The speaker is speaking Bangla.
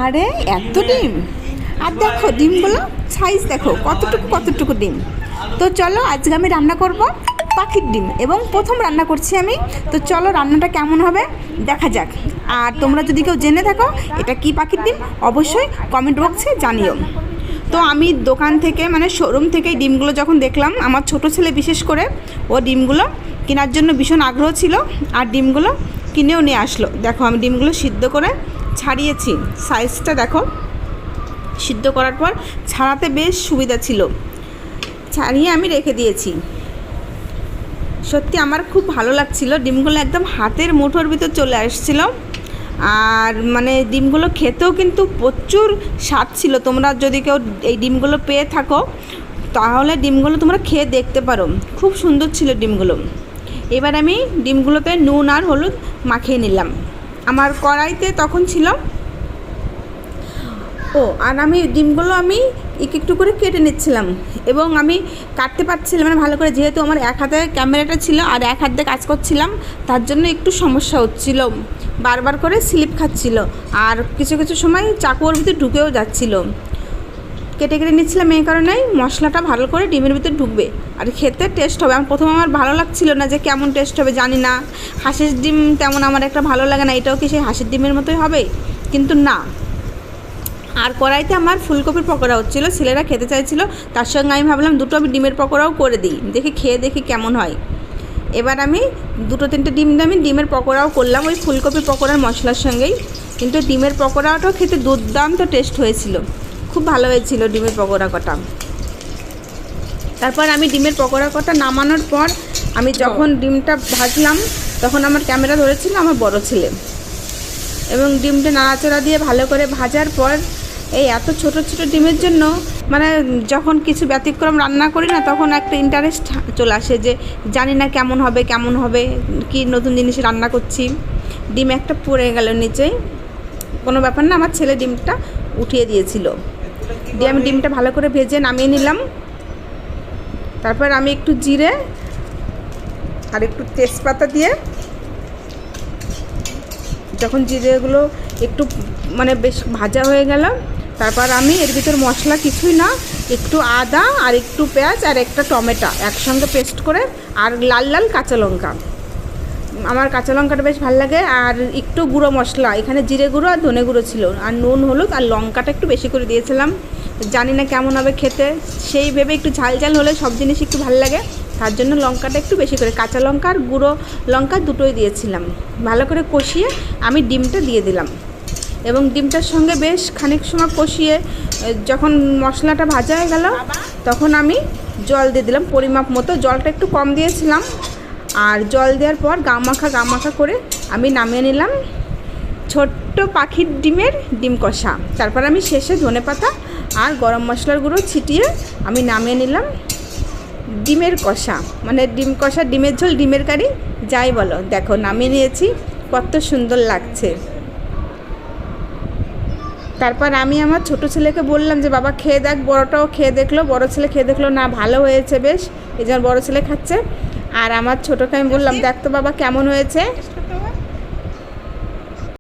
আরে এত ডিম! আর দেখো ডিমগুলো সাইজ দেখো কতটুকু কতটুকু ডিম। তো চলো আজকে আমি রান্না করব পাখির ডিম এবং প্রথম রান্না করছি আমি। তো চলো রান্নাটা কেমন হবে দেখা যাক। আর তোমরা যদি কেউ জেনে থাকো এটা কি পাখির ডিম অবশ্যই কমেন্ট বক্সে জানিও। তো আমি দোকান থেকে মানে শোরুম থেকে ডিমগুলো যখন দেখলাম, আমার ছোট ছেলে বিশেষ করে ও ডিমগুলো কেনার জন্য ভীষণ আগ্রহ ছিল আর ডিমগুলো কিনেও নিয়ে আসলো। দেখো আমি ডিমগুলো সিদ্ধ করে ছাড়িয়েছি, সাইজটা দেখো। সিদ্ধ করার পর ছাড়াতে বেশ সুবিধা ছিল, ছাড়িয়ে আমি রেখে দিয়েছি। সত্যি আমার খুব ভালো লাগছিল, ডিমগুলো একদম হাতের মুঠোর ভিতর চলে আসছিল। আর মানে ডিমগুলো খেতেও কিন্তু প্রচুর স্বাদ ছিল। তোমরা যদি কেউ এই ডিমগুলো পেয়ে থাকো তাহলে ডিমগুলো তোমরা খেয়ে দেখতে পারো, খুব সুন্দর ছিল ডিমগুলো। এবার আমি ডিমগুলোতে নুন আর হলুদ মাখিয়ে নিলাম। আমার কড়াইতে তখন ছিল আর আমি ডিমগুলো আমি একটু করে কেটে নিচ্ছিলাম এবং আমি কাটতে পারছিলাম মানে ভালো করে, যেহেতু আমার এক হাতে ক্যামেরাটা ছিল আর এক হাতে কাজ করছিলাম, তার জন্য একটু সমস্যা হচ্ছিল, বারবার করে স্লিপ খাচ্ছিল আর কিছু কিছু সময় চাকুর ভিতরে ঢুকেও যাচ্ছিল। কেটে কেটে নিচ্ছিলাম এই কারণেই মশলাটা ভালো করে ডিমের ভিতরে ঢুকবে আর খেতে টেস্ট হবে। প্রথমে আমার ভালো লাগছিল না যে কেমন টেস্ট হবে, জানি না, হাঁসের ডিম তেমন আমার একটা ভালো লাগে না, এটাও কি সেই হাঁসের ডিমের মতোই হবে, কিন্তু না। আর কড়াইতে আমার ফুলকপির পকোড়া হচ্ছিলো, ছেলেরা খেতে চাইছিল, তার সঙ্গে আমি ভাবলাম দুটো আমি ডিমের পকোড়াও করে দিই, দেখি খেয়ে দেখি কেমন হয়। এবার আমি দুটো তিনটে ডিম দিয়ে আমি ডিমের পকোড়াও করলাম ওই ফুলকপির পকোড়ার মশলার সঙ্গেই, কিন্তু ডিমের পকোড়াটাও খেতে দুর্দান্ত টেস্ট হয়েছিল, খুব ভালো হয়েছিল ডিমের পকোড়া কটা। তারপর আমি ডিমের পকোড়া কটা নামানোর পর আমি যখন ডিমটা ভাজলাম তখন আমার ক্যামেরা ধরেছিল আমার বড় ছেলে, এবং ডিমটা নাড়াচাড়া দিয়ে ভালো করে ভাজার পর এই এত ছোট ছোট ডিমের জন্য মানে যখন কিছু ব্যতিক্রম রান্না করি না তখন একটা ইন্টারেস্ট চলে আসে যে জানি না কেমন হবে কি নতুন জিনিস রান্না করছি। ডিম একটা পড়ে গেল নিচেই, কোনো ব্যাপার না, আমার ছেলে ডিমটা উঠিয়ে দিয়েছিল। দিয়ে আমি ডিমটা ভালো করে ভেজে নামিয়ে নিলাম। তারপর আমি একটু জিরে আর একটু তেজপাতা দিয়ে, যখন জিরেগুলো একটু মানে বেশ ভাজা হয়ে গেল, তারপর আমি এর ভিতর মশলা কিছুই না, একটু আদা আর একটু পেঁয়াজ আর একটা টমেটো একসঙ্গে পেস্ট করে আর লাল লাল কাঁচা লঙ্কা, আমার কাঁচা লঙ্কাটা বেশ ভালো লাগে, আর একটু গুঁড়ো মশলা, এখানে জিরে গুঁড়ো আর ধনে গুঁড়ো ছিল, আর নুন হলুদ আর লঙ্কাটা একটু বেশি করে দিয়েছিলাম। জানি না কেমন হবে খেতে, সেই ভেবে একটু ঝাল ঝাল হলে সব জিনিস একটু ভালো লাগে, তার জন্য লঙ্কাটা একটু বেশি করে, কাঁচা লঙ্কা আর গুঁড়ো লঙ্কা দুটোই দিয়েছিলাম। ভালো করে কষিয়ে আমি ডিমটা দিয়ে দিলাম এবং ডিমটার সঙ্গে বেশ খানিক সময় কষিয়ে যখন মশলাটা ভাজা হয়ে গেল তখন আমি জল দিয়ে দিলাম পরিমাপ মতো, জলটা একটু কম দিয়েছিলাম। আর জল দেওয়ার পর গা মাখা করে আমি নামিয়ে নিলাম ছোট্ট পাখির ডিমের ডিম কষা। তারপর আমি শেষে ধনেপাতা আর গরম মশলার গুঁড়ো ছিটিয়ে আমি নামিয়ে নিলাম ডিমের কষা, মানে ডিম কষা, ডিমের ঝোল, ডিমের কারি যাই বলো। দেখো নামিয়ে নিয়েছি, কত সুন্দর লাগছে। তারপর আমি আমার ছোট ছেলেকে বললাম যে বাবা খেয়ে দেখ, বড়টাও খেয়ে দেখলো, বড় ছেলে খেয়ে দেখলো, না ভালো হয়েছে বেশ, এই জন্য বড় ছেলে খাচ্ছে। আর আমার ছোটোকে আমি বললাম দেখ তো বাবা কেমন হয়েছে।